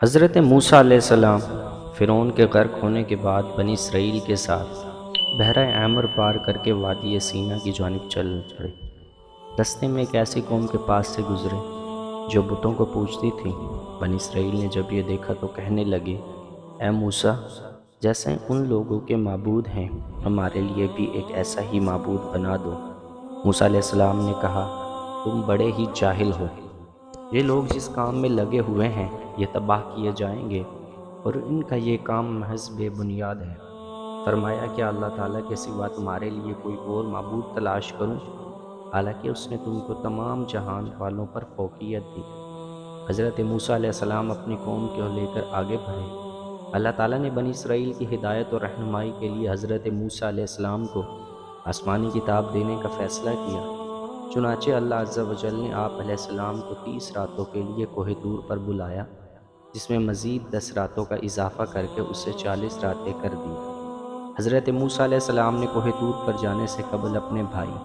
حضرت موسیٰ علیہ السلام فرعون کے غرق ہونے کے بعد بنی اسرائیل کے ساتھ بحیرہ احمر پار کر کے وادی سینا کی جانب چل پڑے۔ رستے میں ایک ایسی قوم کے پاس سے گزرے جو بتوں کو پوجتی تھی۔ بنی اسرائیل نے جب یہ دیکھا تو کہنے لگے، اے موسیٰ، جیسے ان لوگوں کے معبود ہیں ہمارے لیے بھی ایک ایسا ہی معبود بنا دو۔ موسیٰ علیہ السلام نے کہا، تم بڑے ہی جاہل ہو، یہ لوگ جس کام میں لگے ہوئے ہیں یہ تباہ کیے جائیں گے، اور ان کا یہ کام محض بے بنیاد ہے۔ فرمایا، کیا اللہ تعالیٰ کے سوا تمہارے لیے کوئی اور معبود تلاش کروں، حالانکہ اس نے تم کو تمام جہان والوں پر فوقیت دی۔ حضرت موسیٰ علیہ السلام اپنی قوم کو لے کر آگے بڑھے۔ اللہ تعالیٰ نے بنی اسرائیل کی ہدایت اور رہنمائی کے لیے حضرت موسیٰ علیہ السلام کو آسمانی کتاب دینے کا فیصلہ کیا۔ چنانچہ اللہ عز و جل نے آپ علیہ السلام کو 30 راتوں کے لیے کوہ طور پر بلایا، جس میں مزید 10 راتوں کا اضافہ کر کے اسے 40 راتیں کر دی۔ حضرت موسیٰ علیہ السلام نے کوہ طور پر جانے سے قبل اپنے بھائی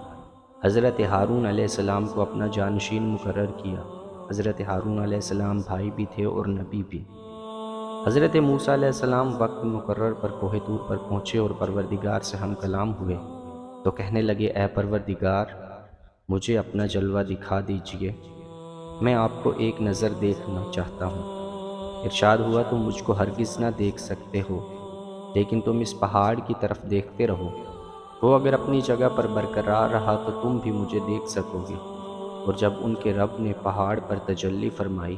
حضرت ہارون علیہ السلام کو اپنا جانشین مقرر کیا۔ حضرت ہارون علیہ السلام بھائی بھی تھے اور نبی بھی۔ حضرت موسیٰ علیہ السلام وقت مقرر پر کوہ طور پر پہنچے اور پروردگار سے ہم کلام ہوئے تو کہنے لگے، اے پروردگار، مجھے اپنا جلوہ دکھا دیجئے، میں آپ کو ایک نظر دیکھنا چاہتا ہوں۔ ارشاد ہوا، تم مجھ کو ہرگز نہ دیکھ سکتے ہو، لیکن تم اس پہاڑ کی طرف دیکھتے رہو، وہ اگر اپنی جگہ پر برقرار رہا تو تم بھی مجھے دیکھ سکو گے۔ اور جب ان کے رب نے پہاڑ پر تجلی فرمائی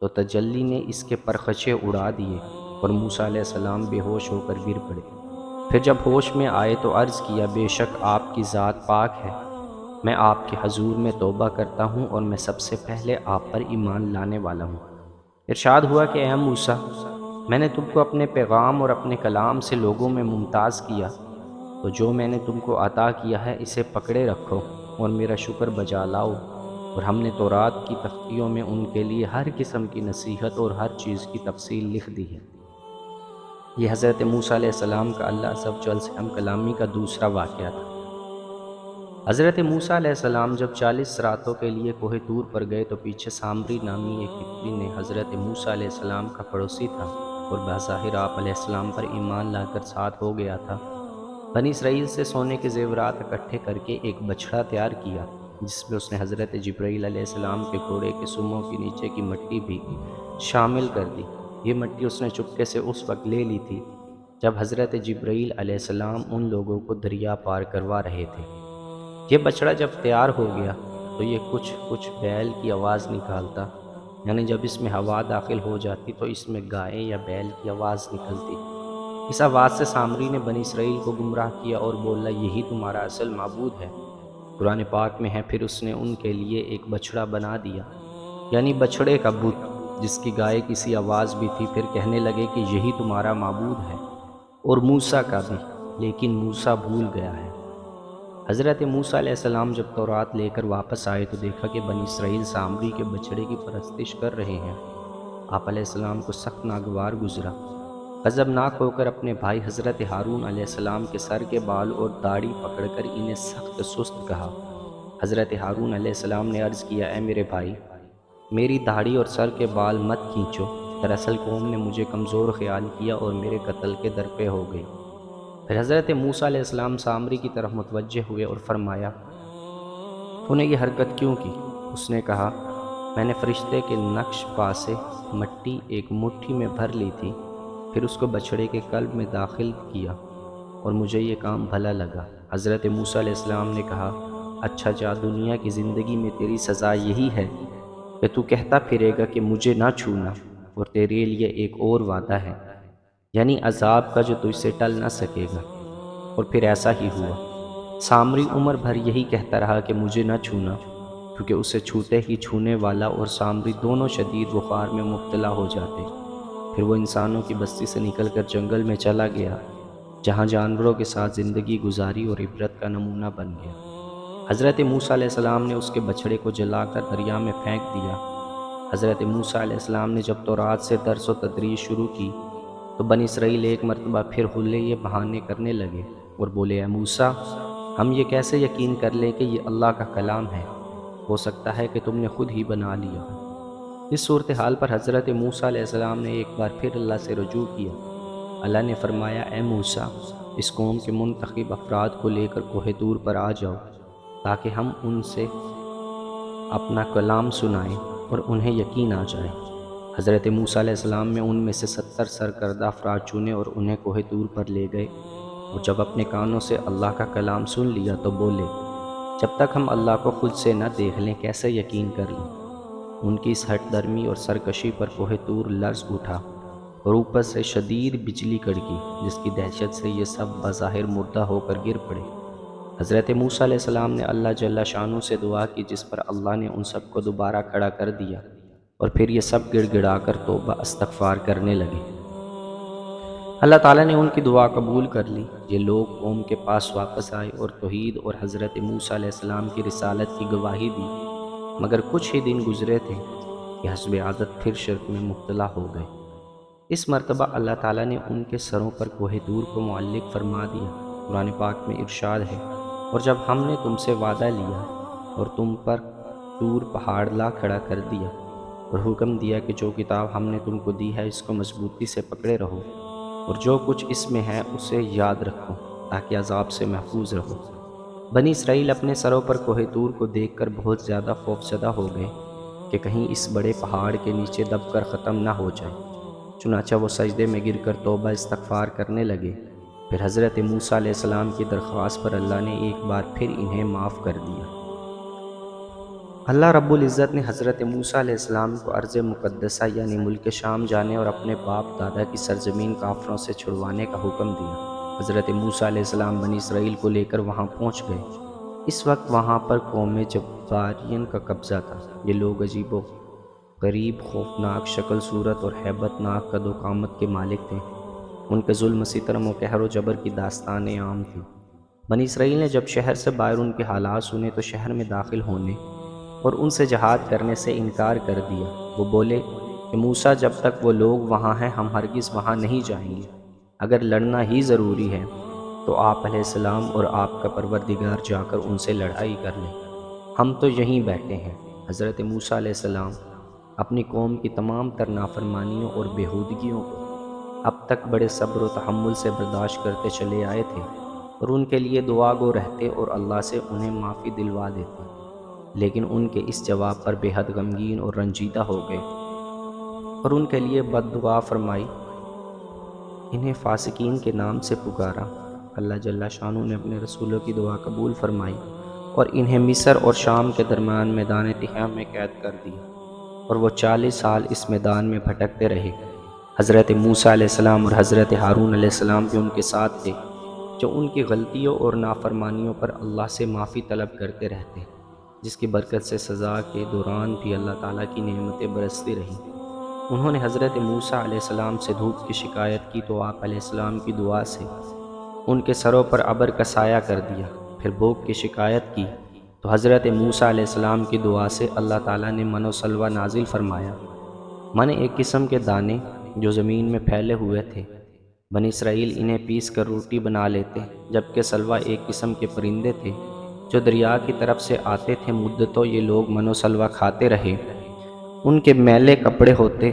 تو تجلی نے اس کے پرخچے اڑا دیے اور موسیٰ علیہ السلام بے ہوش ہو کر گر پڑے۔ پھر جب ہوش میں آئے تو عرض کیا، بے شک آپ کی ذات پاک ہے، میں آپ کے حضور میں توبہ کرتا ہوں اور میں سب سے پہلے آپ پر ایمان لانے والا ہوں۔ ارشاد ہوا کہ اے موسیٰ، میں نے تم کو اپنے پیغام اور اپنے کلام سے لوگوں میں ممتاز کیا، تو جو میں نے تم کو عطا کیا ہے اسے پکڑے رکھو اور میرا شکر بجا لاؤ۔ اور ہم نے تورات کی تختیوں میں ان کے لیے ہر قسم کی نصیحت اور ہر چیز کی تفصیل لکھ دی ہے۔ یہ حضرت موسیٰ علیہ السلام کا اللہ عز و جل سے ہم کلامی کا دوسرا واقعہ تھا۔ حضرت موسیٰ علیہ السلام جب 40 راتوں کے لیے کوہ طور پر گئے تو پیچھے سامری نامی ایک بلی نے حضرت موسیٰ علیہ السلام کا پڑوسی تھا اور بظاہر آپ علیہ السلام پر ایمان لا کر ساتھ ہو گیا تھا۔ بنی اسرائیل سے سونے کے زیورات اکٹھے کر کے ایک بچھڑا تیار کیا، جس میں اس نے حضرت جبرائیل علیہ السلام کے گھوڑے کے سموں کے نیچے کی مٹی بھی شامل کر دی۔ یہ مٹی اس نے چپکے سے اس وقت لے لی تھی جب حضرت جبرائیل علیہ السلام ان لوگوں کو دریا پار کروا رہے تھے۔ یہ بچڑا جب تیار ہو گیا تو یہ کچھ بیل کی آواز نکالتا، یعنی جب اس میں ہوا داخل ہو جاتی تو اس میں گائے یا بیل کی آواز نکلتی۔ اس آواز سے سامری نے بنی اسرائیل کو گمراہ کیا اور بولا، یہی تمہارا اصل معبود ہے۔ قرآن پاک میں ہے، پھر اس نے ان کے لیے ایک بچڑا بنا دیا، یعنی بچڑے کا بت جس کی گائے کسی آواز بھی تھی۔ پھر کہنے لگے کہ یہی تمہارا معبود ہے، اور موسیٰ کا بھی، لیکن موسیٰ بھول گیا ہے۔ حضرت موسیٰ علیہ السلام جب تورات لے کر واپس آئے تو دیکھا کہ بنی اسرائیل سامری کے بچڑے کی پرستش کر رہے ہیں۔ آپ علیہ السلام کو سخت ناگوار گزرا۔ غضبناک ہو کر اپنے بھائی حضرت ہارون علیہ السلام کے سر کے بال اور داڑھی پکڑ کر انہیں سخت سست کہا۔ حضرت ہارون علیہ السلام نے عرض کیا، اے میرے بھائی، میری داڑھی اور سر کے بال مت کھینچو، دراصل قوم نے مجھے کمزور خیال کیا اور میرے قتل کے درپے ہو گئی۔ پھر حضرت موسیٰ علیہ السلام سامری کی طرف متوجہ ہوئے اور فرمایا، تو نے یہ حرکت کیوں کی؟ اس نے کہا، میں نے فرشتے کے نقش پا سے مٹی ایک مٹھی میں بھر لی تھی، پھر اس کو بچڑے کے قلب میں داخل کیا اور مجھے یہ کام بھلا لگا۔ حضرت موسیٰ علیہ السلام نے کہا، اچھا جا، دنیا کی زندگی میں تیری سزا یہی ہے کہ تو کہتا پھرے گا کہ مجھے نہ چھونا، اور تیرے لیے ایک اور وعدہ ہے، یعنی عذاب کا جو تجھ سے ٹل نہ سکے گا۔ اور پھر ایسا ہی ہوا۔ سامری عمر بھر یہی کہتا رہا کہ مجھے نہ چھونا، کیونکہ اسے چھوتے ہی چھونے والا اور سامری دونوں شدید بخار میں مبتلا ہو جاتے۔ پھر وہ انسانوں کی بستی سے نکل کر جنگل میں چلا گیا، جہاں جانوروں کے ساتھ زندگی گزاری اور عبرت کا نمونہ بن گیا۔ حضرت موسیٰ علیہ السلام نے اس کے بچڑے کو جلا کر دریا میں پھینک دیا۔ حضرت موسیٰ علیہ السلام نے جب تورات سے درس و تدریس شروع کی تو بنی اسرائیل ایک مرتبہ پھر حلے یہ بہانے کرنے لگے اور بولے، اے موسیٰ، ہم یہ کیسے یقین کر لیں کہ یہ اللہ کا کلام ہے؟ ہو سکتا ہے کہ تم نے خود ہی بنا لیا ہو۔ اس صورتحال پر حضرت موسیٰ علیہ السلام نے ایک بار پھر اللہ سے رجوع کیا۔ اللہ نے فرمایا، اے موسیٰ، اس قوم کے منتخب افراد کو لے کر کوہ طور پر آ جاؤ تاکہ ہم ان سے اپنا کلام سنائیں اور انہیں یقین آ جائے۔ حضرت موسیٰ علیہ السلام نے ان میں سے 70 سرکردہ افراد چنے اور انہیں کوہ طور پر لے گئے، اور جب اپنے کانوں سے اللہ کا کلام سن لیا تو بولے، جب تک ہم اللہ کو خود سے نہ دیکھ لیں کیسے یقین کر لیں۔ ان کی اس ہٹ درمی اور سرکشی پر کوہ طور لرز اٹھا اور اوپر سے شدید بجلی کڑکی، جس کی دہشت سے یہ سب بظاہر مردہ ہو کر گر پڑے۔ حضرت موسیٰ علیہ السلام نے اللہ جل شانہ سے دعا کی، جس پر اللہ نے ان سب کو دوبارہ کھڑا کر دیا، اور پھر یہ سب گڑ گڑا کر توبہ استغفار کرنے لگے۔ اللہ تعالیٰ نے ان کی دعا قبول کر لی۔ یہ لوگ قوم کے پاس واپس آئے اور توحید اور حضرت موسیٰ علیہ السلام کی رسالت کی گواہی دی، مگر کچھ ہی دن گزرے تھے کہ حسب عادت پھر شرک میں مبتلا ہو گئے۔ اس مرتبہ اللہ تعالیٰ نے ان کے سروں پر کوہ طور کو معلق فرما دیا۔ قرآن پاک میں ارشاد ہے، اور جب ہم نے تم سے وعدہ لیا اور تم پر طور پہاڑ لا کھڑا کر دیا اور حکم دیا کہ جو کتاب ہم نے تم کو دی ہے اس کو مضبوطی سے پکڑے رہو، اور جو کچھ اس میں ہے اسے یاد رکھو تاکہ عذاب سے محفوظ رہو۔ بنی اسرائیل اپنے سروں پر کوہ طور کو دیکھ کر بہت زیادہ خوفزدہ ہو گئے کہ کہیں اس بڑے پہاڑ کے نیچے دب کر ختم نہ ہو جائے۔ چنانچہ وہ سجدے میں گر کر توبہ استغفار کرنے لگے۔ پھر حضرت موسیٰ علیہ السلام کی درخواست پر اللہ نے ایک بار پھر انہیں معاف کر دیا۔ اللہ رب العزت نے حضرت موسیٰ علیہ السلام کو ارض مقدسہ یعنی ملک شام جانے اور اپنے باپ دادا کی سرزمین کافروں سے چھڑوانے کا حکم دیا۔ حضرت موسیٰ علیہ السلام بنی اسرائیل کو لے کر وہاں پہنچ گئے۔ اس وقت وہاں پر قوم جبارین کا قبضہ تھا۔ یہ لوگ عجیب و غریب، خوفناک شکل صورت اور ہیبت ناک قد و قامت کے مالک تھے۔ ان کے ظلم، ستم و قہر و جبر کی داستانیں عام تھیں۔ بنی اسرائیل نے جب شہر سے باہر ان کے حالات سنے تو شہر میں داخل ہونے اور ان سے جہاد کرنے سے انکار کر دیا۔ وہ بولے کہ موسیٰ، جب تک وہ لوگ وہاں ہیں ہم ہرگز وہاں نہیں جائیں گے۔ اگر لڑنا ہی ضروری ہے تو آپ علیہ السلام اور آپ کا پروردگار جا کر ان سے لڑائی کر لیں، ہم تو یہیں بیٹھے ہیں۔ حضرت موسیٰ علیہ السلام اپنی قوم کی تمام تر نافرمانیوں اور بےہودگیوں کو اب تک بڑے صبر و تحمل سے برداشت کرتے چلے آئے تھے، اور ان کے لیے دعا گو رہتے اور اللہ سے انہیں معافی دلوا دیتے، لیکن ان کے اس جواب پر بے حد غمگین اور رنجیدہ ہو گئے اور ان کے لیے بد دعا فرمائی، انہیں فاسقین کے نام سے پکارا۔ اللہ جل شانہ نے اپنے رسولوں کی دعا قبول فرمائی اور انہیں مصر اور شام کے درمیان میدان تہیہ میں قید کر دیا، اور وہ 40 سال اس میدان میں بھٹکتے رہے۔ حضرت موسیٰ علیہ السلام اور حضرت ہارون علیہ السلام بھی ان کے ساتھ تھے، جو ان کی غلطیوں اور نافرمانیوں پر اللہ سے معافی طلب کرتے رہتے، جس کی برکت سے سزا کے دوران بھی اللہ تعالیٰ کی نعمتیں برستی رہیں۔ انہوں نے حضرت موسیٰ علیہ السلام سے دھوپ کی شکایت کی تو آپ علیہ السلام کی دعا سے ان کے سروں پر ابر کا سایہ کر دیا۔ پھر بھوک کی شکایت کی تو حضرت موسیٰ علیہ السلام کی دعا سے اللہ تعالیٰ نے من و سلوہ نازل فرمایا۔ من ایک قسم کے دانے جو زمین میں پھیلے ہوئے تھے، بنی اسرائیل انہیں پیس کر روٹی بنا لیتے، جبکہ سلوہ ایک قسم کے پرندے تھے جو دریا کی طرف سے آتے تھے۔ مدتوں یہ لوگ من و سلوہ کھاتے رہے۔ ان کے میلے کپڑے ہوتے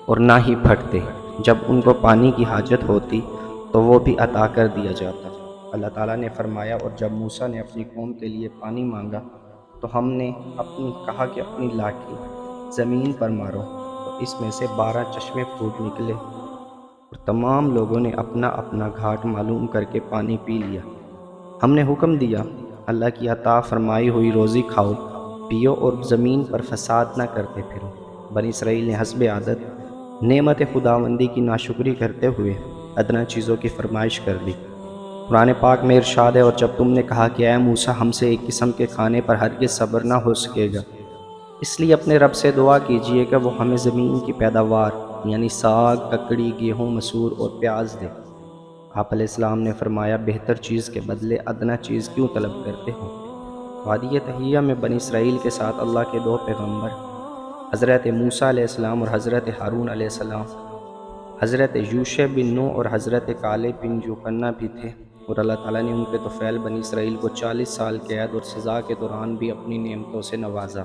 اور نہ ہی پھٹتے۔ جب ان کو پانی کی حاجت ہوتی تو وہ بھی عطا کر دیا جاتا۔ اللہ تعالیٰ نے فرمایا، اور جب موسیٰ نے اپنی قوم کے لیے پانی مانگا تو ہم نے کہا کہ اپنی لاٹھی زمین پر مارو، تو اس میں سے 12 چشمے پھوٹ نکلے، اور تمام لوگوں نے اپنا اپنا گھاٹ معلوم کر کے پانی پی لیا۔ ہم نے حکم دیا، اللہ کی عطا فرمائی ہوئی روزی کھاؤ پیو اور زمین پر فساد نہ کرتے پھرو۔ بنی اسرائیل نے حسب عادت نعمت خداوندی کی ناشکری کرتے ہوئے ادنیٰ چیزوں کی فرمائش کر دی۔ قرآن پاک میں ارشاد ہے، اور جب تم نے کہا کہ اے موسیٰ ہم سے ایک قسم کے کھانے پر ہرگز صبر نہ ہو سکے گا، اس لیے اپنے رب سے دعا کیجئے کہ وہ ہمیں زمین کی پیداوار یعنی ساگ، ککڑی، گیہوں، مسور اور پیاز دے۔ آپ علیہ السلام نے فرمایا، بہتر چیز کے بدلے ادنیٰ چیز کیوں طلب کرتے ہو؟ وادی تہیہ میں بنی اسرائیل کے ساتھ اللہ کے 2 پیغمبر حضرت موسیٰ علیہ السلام اور حضرت ہارون علیہ السلام، حضرت یوشع بن نون اور حضرت کالب بن یوحنا بھی تھے، اور اللہ تعالیٰ نے ان کے طفیل بنی اسرائیل کو 40 سال قید اور سزا کے دوران بھی اپنی نعمتوں سے نوازا۔